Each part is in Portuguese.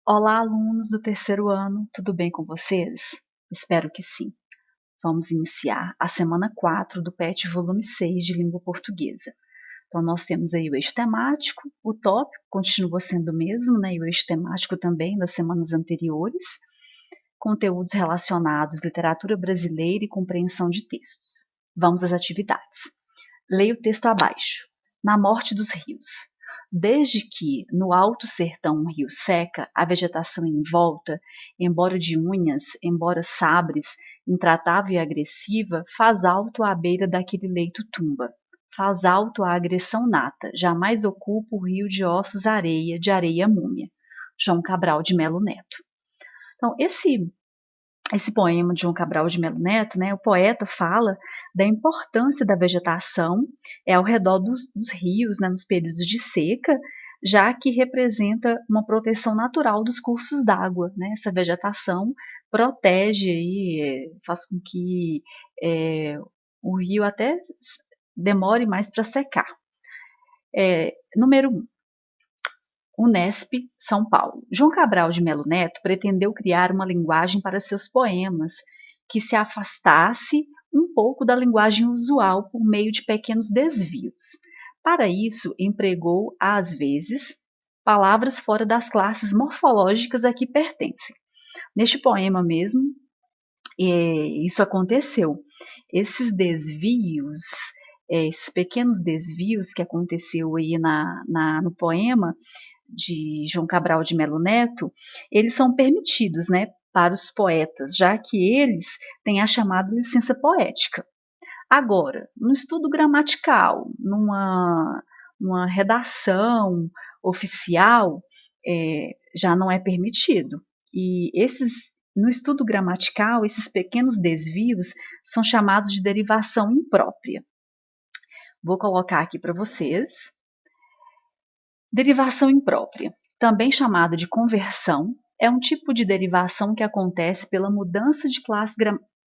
Olá, alunos do terceiro ano, tudo bem com vocês? Espero que sim. Vamos iniciar a semana 4 do PET volume 6 de língua portuguesa. Então, nós temos aí o eixo temático, o tópico continua sendo o mesmo, né? E o eixo temático também das semanas anteriores. Conteúdos relacionados, literatura brasileira e compreensão de textos. Vamos às atividades. Leia o texto abaixo. Na morte dos rios. Desde que, no alto sertão um rio seca, a vegetação em volta, embora de unhas, embora sabres, intratável e agressiva, faz alto à beira daquele leito tumba. Faz alto a agressão nata, jamais ocupa o rio de ossos areia, de areia múmia. João Cabral de Melo Neto. Então, esse poema de João Cabral de Melo Neto, né, o poeta fala da importância da vegetação ao redor dos rios, né, nos períodos de seca, já que representa uma proteção natural dos cursos d'água, né? Essa vegetação protege aí, faz com que o rio até demore mais para secar. Número 1. Unesp, São Paulo. João Cabral de Melo Neto pretendeu criar uma linguagem para seus poemas que se afastasse um pouco da linguagem usual por meio de pequenos desvios. Para isso, empregou, às vezes, palavras fora das classes morfológicas a que pertencem. Neste poema mesmo, isso aconteceu. Esses desvios, esses pequenos desvios que aconteceu aí no poema, de João Cabral de Melo Neto, eles são permitidos, né, para os poetas, já que eles têm a chamada licença poética. Agora, no estudo gramatical, numa redação oficial, já não é permitido. E no estudo gramatical, esses pequenos desvios são chamados de derivação imprópria. Vou colocar aqui para vocês. Derivação imprópria, também chamada de conversão, é um tipo de derivação que acontece pela mudança de classe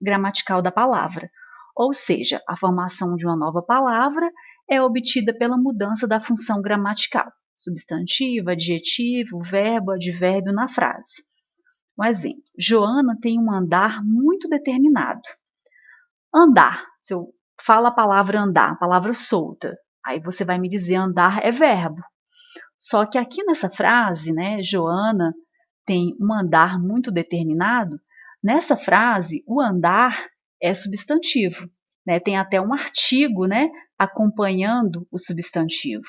gramatical da palavra, ou seja, a formação de uma nova palavra é obtida pela mudança da função gramatical, substantivo, adjetivo, verbo, advérbio na frase. Um exemplo, Joana tem um andar muito determinado. Andar, se eu falo a palavra andar, a palavra solta, aí você vai me dizer andar é verbo. Só que aqui nessa frase, né, Joana tem um andar muito determinado. Nessa frase, o andar é substantivo, né? Tem até um artigo, né, acompanhando o substantivo.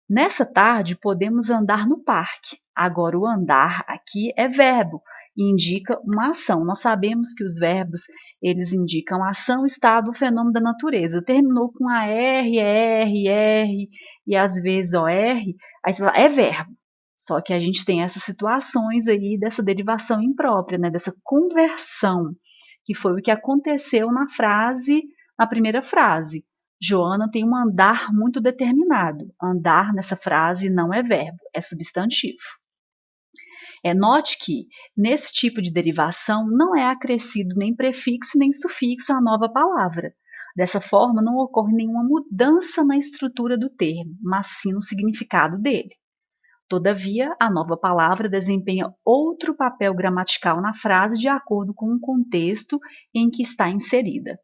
Nessa tarde, podemos andar no parque. Agora, o andar aqui é verbo e indica uma ação. Nós sabemos que os verbos, eles indicam ação, estado, fenômeno da natureza. Terminou com R, e às vezes OR, aí você fala, é verbo. Só que a gente tem essas situações aí dessa derivação imprópria, né, dessa conversão, que foi o que aconteceu na primeira frase. Joana tem um andar muito determinado. Andar nessa frase não é verbo, é substantivo. Note que, nesse tipo de derivação, não é acrescido nem prefixo nem sufixo à nova palavra. Dessa forma, não ocorre nenhuma mudança na estrutura do termo, mas sim no significado dele. Todavia, a nova palavra desempenha outro papel gramatical na frase de acordo com o contexto em que está inserida.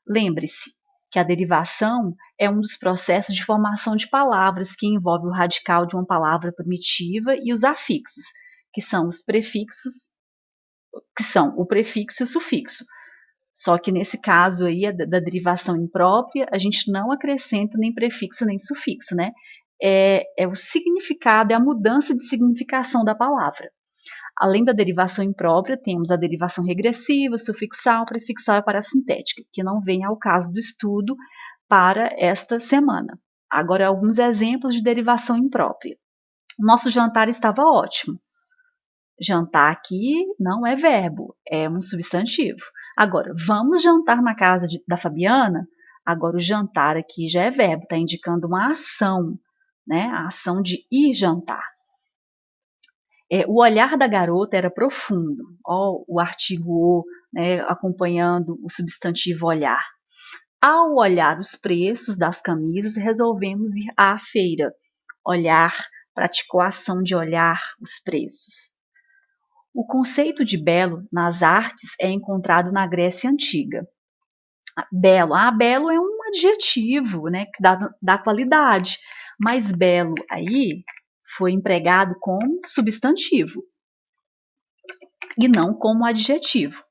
Lembre-se que a derivação é um dos processos de formação de palavras que envolve o radical de uma palavra primitiva e os afixos, que são os prefixos, que são o prefixo e o sufixo. Só que nesse caso aí da derivação imprópria, a gente não acrescenta nem prefixo nem sufixo, né? É o significado, é a mudança de significação da palavra. Além da derivação imprópria, temos a derivação regressiva, sufixal, prefixal e parassintética, que não vem ao caso do estudo para esta semana. Agora, alguns exemplos de derivação imprópria. Nosso jantar estava ótimo. Jantar aqui não é verbo, é um substantivo. Agora, vamos jantar na casa da Fabiana? Agora, o jantar aqui já é verbo, está indicando uma ação, né? A ação de ir jantar. O olhar da garota era profundo. O artigo o, né, acompanhando o substantivo olhar. Ao olhar os preços das camisas, resolvemos ir à feira. Olhar praticou a ação de olhar os preços. O conceito de belo nas artes é encontrado na Grécia Antiga. Belo, belo é um adjetivo, né, que dá qualidade, mas belo aí foi empregado como substantivo e não como adjetivo.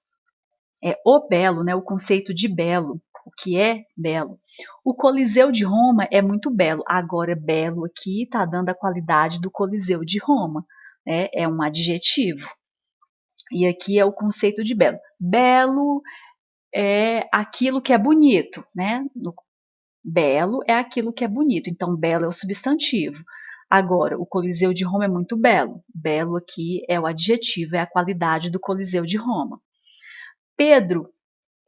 É o belo, né, o conceito de belo, o que é belo. O Coliseu de Roma é muito belo, agora belo aqui está dando a qualidade do Coliseu de Roma, né, é um adjetivo. E aqui é o conceito de belo. Belo é aquilo que é bonito, né? Belo é aquilo que é bonito, então belo é o substantivo. Agora, o Coliseu de Roma é muito belo. Belo aqui é o adjetivo, é a qualidade do Coliseu de Roma. Pedro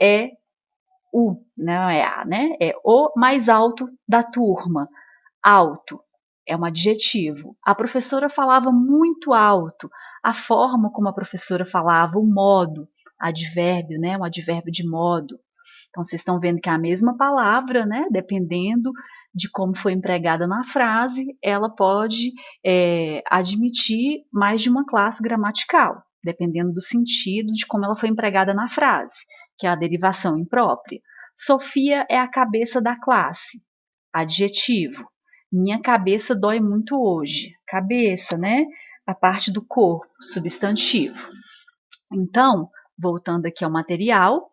é o, não é a, né? É o mais alto da turma. Alto é um adjetivo. A professora falava muito alto. A forma como a professora falava, o modo, advérbio, né? Um advérbio de modo. Então, vocês estão vendo que é a mesma palavra, né? Dependendo de como foi empregada na frase, ela pode admitir mais de uma classe gramatical, dependendo do sentido de como ela foi empregada na frase, que é a derivação imprópria. Sofia é a cabeça da classe. Adjetivo. Minha cabeça dói muito hoje. Cabeça, né? A parte do corpo, substantivo. Então, voltando aqui ao material,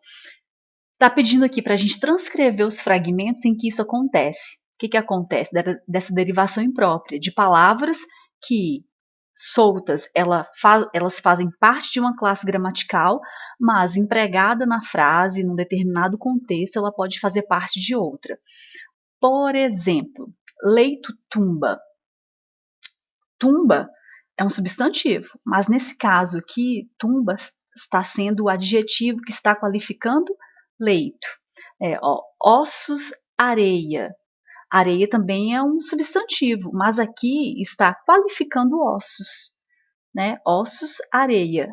está pedindo aqui para a gente transcrever os fragmentos em que isso acontece. O que acontece dessa derivação imprópria de palavras que soltas, elas fazem parte de uma classe gramatical, mas empregada na frase, num determinado contexto, ela pode fazer parte de outra. Por exemplo, leito-tumba. Tumba é um substantivo, mas nesse caso aqui, tumba está sendo o adjetivo que está qualificando leito. Ossos, areia. Areia também é um substantivo, mas aqui está qualificando ossos. Né? Ossos, areia.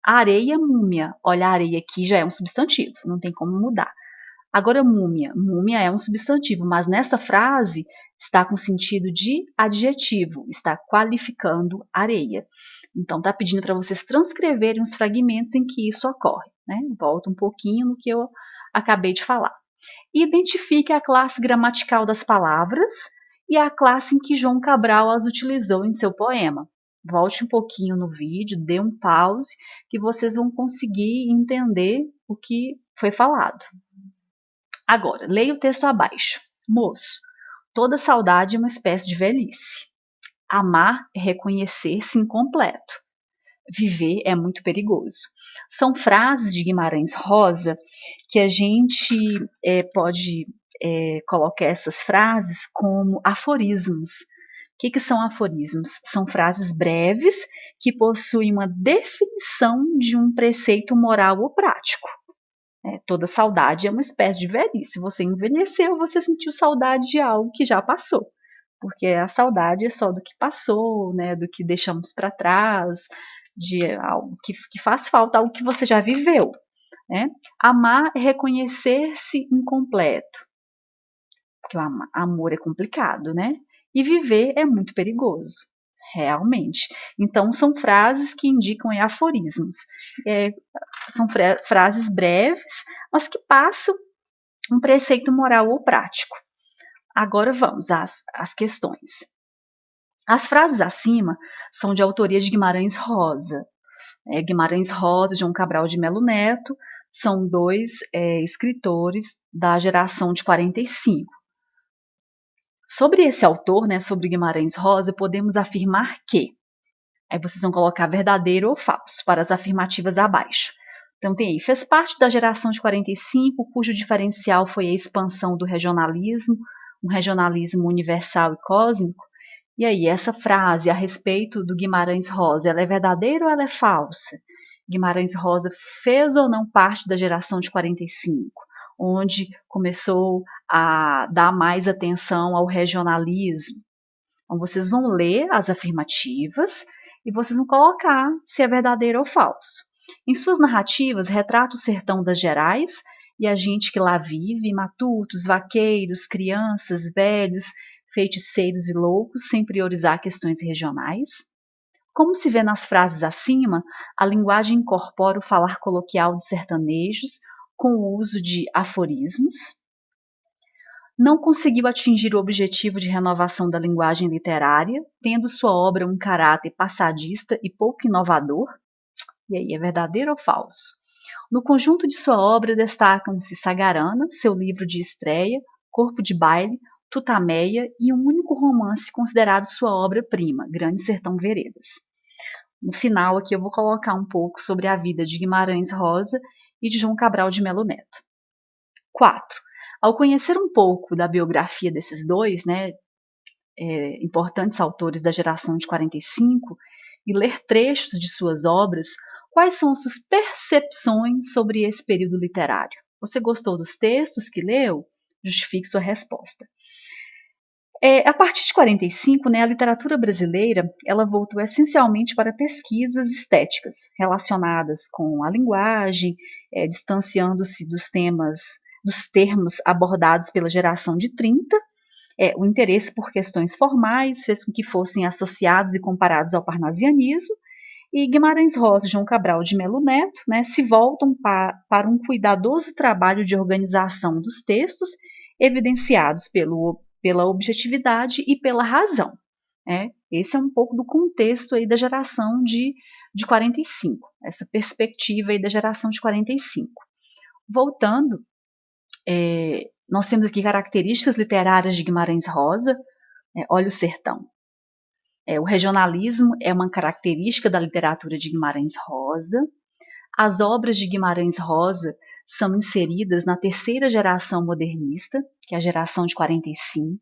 Areia, múmia. Olha, a areia aqui já é um substantivo, não tem como mudar. Agora, múmia. Múmia é um substantivo, mas nessa frase está com sentido de adjetivo, está qualificando areia. Então, está pedindo para vocês transcreverem os fragmentos em que isso ocorre. Né? Volto um pouquinho no que eu acabei de falar. Identifique a classe gramatical das palavras e a classe em que João Cabral as utilizou em seu poema. Volte um pouquinho no vídeo, dê um pause, que vocês vão conseguir entender o que foi falado. Agora, leia o texto abaixo. Moço, toda saudade é uma espécie de velhice. Amar é reconhecer-se incompleto. Viver é muito perigoso. São frases de Guimarães Rosa que a gente pode colocar essas frases como aforismos. O que são aforismos? São frases breves que possuem uma definição de um preceito moral ou prático. Toda saudade é uma espécie de velhice. Você envelheceu, você sentiu saudade de algo que já passou. Porque a saudade é só do que passou, né, do que deixamos para trás, de algo que faz falta, algo que você já viveu. Né? Amar é reconhecer-se incompleto. Porque o amor é complicado, né? E viver é muito perigoso. Realmente. Então, são frases que indicam aforismos. São frases breves, mas que passam um preceito moral ou prático. Agora vamos às questões. As frases acima são de autoria de Guimarães Rosa. Guimarães Rosa e João Cabral de Melo Neto são dois escritores da geração de 45. Sobre esse autor, né, sobre Guimarães Rosa, podemos afirmar que, aí vocês vão colocar verdadeiro ou falso para as afirmativas abaixo. Então tem aí, fez parte da geração de 45, cujo diferencial foi a expansão do regionalismo, um regionalismo universal e cósmico. E aí, essa frase a respeito do Guimarães Rosa, ela é verdadeira ou ela é falsa? Guimarães Rosa fez ou não parte da geração de 45, onde começou a dar mais atenção ao regionalismo? Então, vocês vão ler as afirmativas e vocês vão colocar se é verdadeiro ou falso. Em suas narrativas, retrata o sertão das Gerais e a gente que lá vive, matutos, vaqueiros, crianças, velhos, feiticeiros e loucos, sem priorizar questões regionais. Como se vê nas frases acima, a linguagem incorpora o falar coloquial dos sertanejos com o uso de aforismos. Não conseguiu atingir o objetivo de renovação da linguagem literária, tendo sua obra um caráter passadista e pouco inovador. E aí, é verdadeiro ou falso? No conjunto de sua obra destacam-se Sagarana, seu livro de estreia, Corpo de Baile, Tutameia e um único romance considerado sua obra-prima, Grande Sertão Veredas. No final aqui eu vou colocar um pouco sobre a vida de Guimarães Rosa e de João Cabral de Melo Neto. 4. Ao conhecer um pouco da biografia desses dois, importantes autores da geração de 45, e ler trechos de suas obras, quais são as suas percepções sobre esse período literário? Você gostou dos textos que leu? Justifique sua resposta. A partir de 45, a literatura brasileira ela voltou essencialmente para pesquisas estéticas relacionadas com a linguagem, distanciando-se dos termos abordados pela geração de 30. O interesse por questões formais fez com que fossem associados e comparados ao parnasianismo, e Guimarães Rosa e João Cabral de Melo Neto se voltam para um cuidadoso trabalho de organização dos textos, evidenciados pela objetividade e pela razão. Esse é um pouco do contexto aí da geração de 45, essa perspectiva aí da geração de 45. Voltando, nós temos aqui características literárias de Guimarães Rosa. Olha o sertão. O regionalismo é uma característica da literatura de Guimarães Rosa. As obras de Guimarães Rosa são inseridas na terceira geração modernista, que é a geração de 45.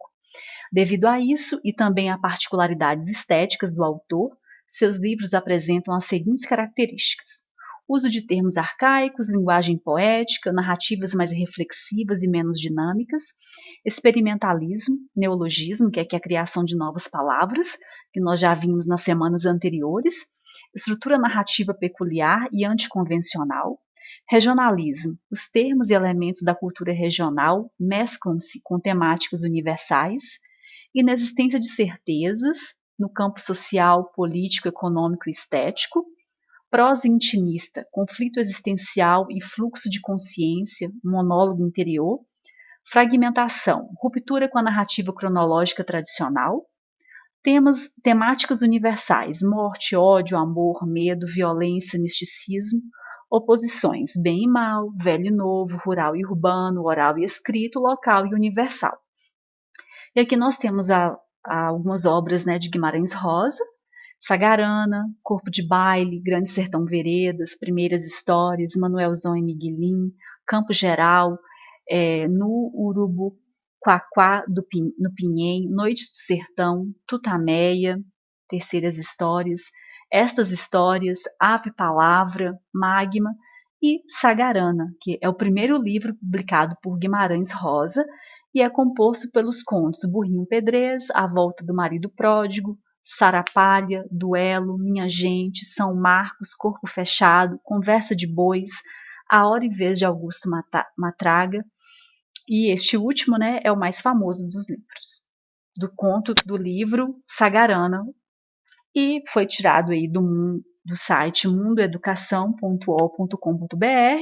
Devido a isso, e também a particularidades estéticas do autor, seus livros apresentam as seguintes características: uso de termos arcaicos, linguagem poética, narrativas mais reflexivas e menos dinâmicas, experimentalismo, neologismo, que é a criação de novas palavras, que nós já vimos nas semanas anteriores, estrutura narrativa peculiar e anticonvencional, regionalismo. Os termos e elementos da cultura regional mesclam-se com temáticas universais, inexistência de certezas no campo social, político, econômico e estético, prosa intimista, conflito existencial e fluxo de consciência, monólogo interior, fragmentação, ruptura com a narrativa cronológica tradicional, temáticas universais, morte, ódio, amor, medo, violência, misticismo, oposições, bem e mal, velho e novo, rural e urbano, oral e escrito, local e universal. E aqui nós temos algumas obras de Guimarães Rosa: Sagarana, Corpo de Baile, Grande Sertão Veredas, Primeiras Histórias, Manuelzão e Miguelim, Campo Geral, no Urubuquaquá no Pinhém, Noites do Sertão, Tutameia, Terceiras Histórias, Estas Histórias, Ave Palavra, Magma e Sagarana, que é o primeiro livro publicado por Guimarães Rosa e é composto pelos contos Burrinho Pedrez, A Volta do Marido Pródigo, Sarapalha, Duelo, Minha Gente, São Marcos, Corpo Fechado, Conversa de Bois, A Hora e Vez de Augusto Matraga, e este último é o mais famoso dos livros, do livro Sagarana, e foi tirado aí do site mundoeducação.ol.com.br.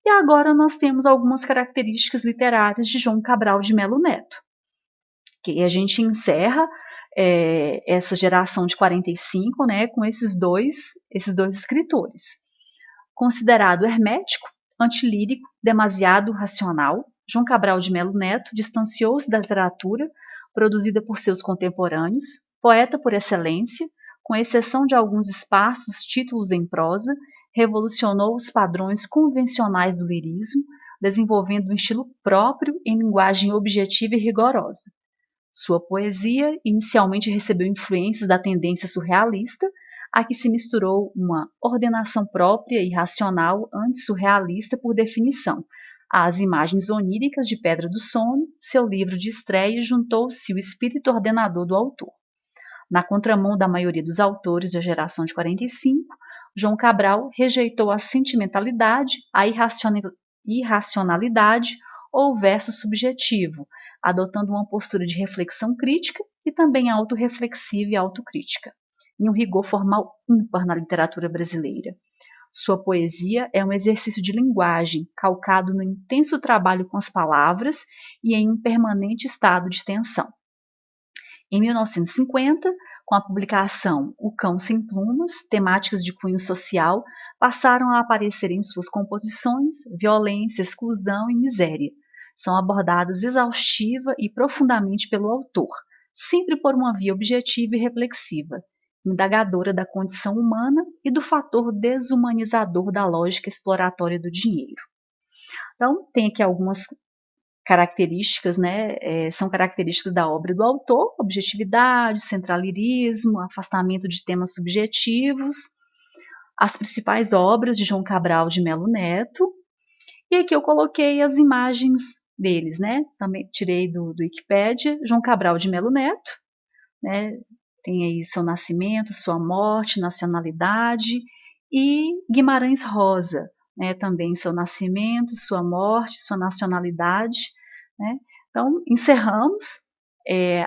E agora nós temos algumas características literárias de João Cabral de Melo Neto, que a gente encerra essa geração de 45 com esses dois escritores. Considerado hermético, antilírico, demasiado racional, João Cabral de Melo Neto distanciou-se da literatura produzida por seus contemporâneos, poeta por excelência, com exceção de alguns esparsos títulos em prosa, revolucionou os padrões convencionais do lirismo, desenvolvendo um estilo próprio em linguagem objetiva e rigorosa. Sua poesia inicialmente recebeu influências da tendência surrealista, a que se misturou uma ordenação própria e racional anti-surrealista por definição. Às imagens oníricas de Pedra do Sono, seu livro de estreia, juntou-se o espírito ordenador do autor. Na contramão da maioria dos autores da geração de 45, João Cabral rejeitou a sentimentalidade, a irracionalidade ou o verso subjetivo, adotando uma postura de reflexão crítica e também autorreflexiva e autocrítica, e um rigor formal ímpar na literatura brasileira. Sua poesia é um exercício de linguagem, calcado no intenso trabalho com as palavras e em um permanente estado de tensão. Em 1950, com a publicação O Cão Sem Plumas, temáticas de cunho social passaram a aparecer em suas composições violência, exclusão e miséria. São abordadas exaustiva e profundamente pelo autor, sempre por uma via objetiva e reflexiva, indagadora da condição humana e do fator desumanizador da lógica exploratória do dinheiro. Então, tem aqui algumas características, né, são características da obra do autor: objetividade, centralirismo, afastamento de temas subjetivos, as principais obras de João Cabral de Melo Neto, e aqui eu coloquei as imagens deles, né, também tirei do Wikipédia. João Cabral de Melo Neto, né, tem aí seu nascimento, sua morte, nacionalidade, e Guimarães Rosa, né, também seu nascimento, sua morte, sua nacionalidade, né. Então, encerramos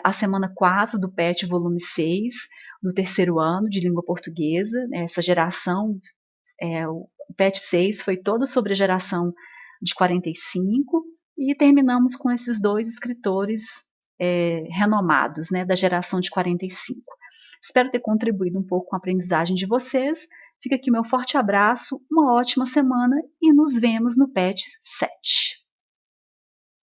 a semana 4 do PET volume 6, do terceiro ano de língua portuguesa, né, essa geração, o PET 6 foi todo sobre a geração de 45, e terminamos com esses dois escritores renomados, né, da geração de 45. Espero ter contribuído um pouco com a aprendizagem de vocês. Fica aqui meu forte abraço, uma ótima semana e nos vemos no PET 7.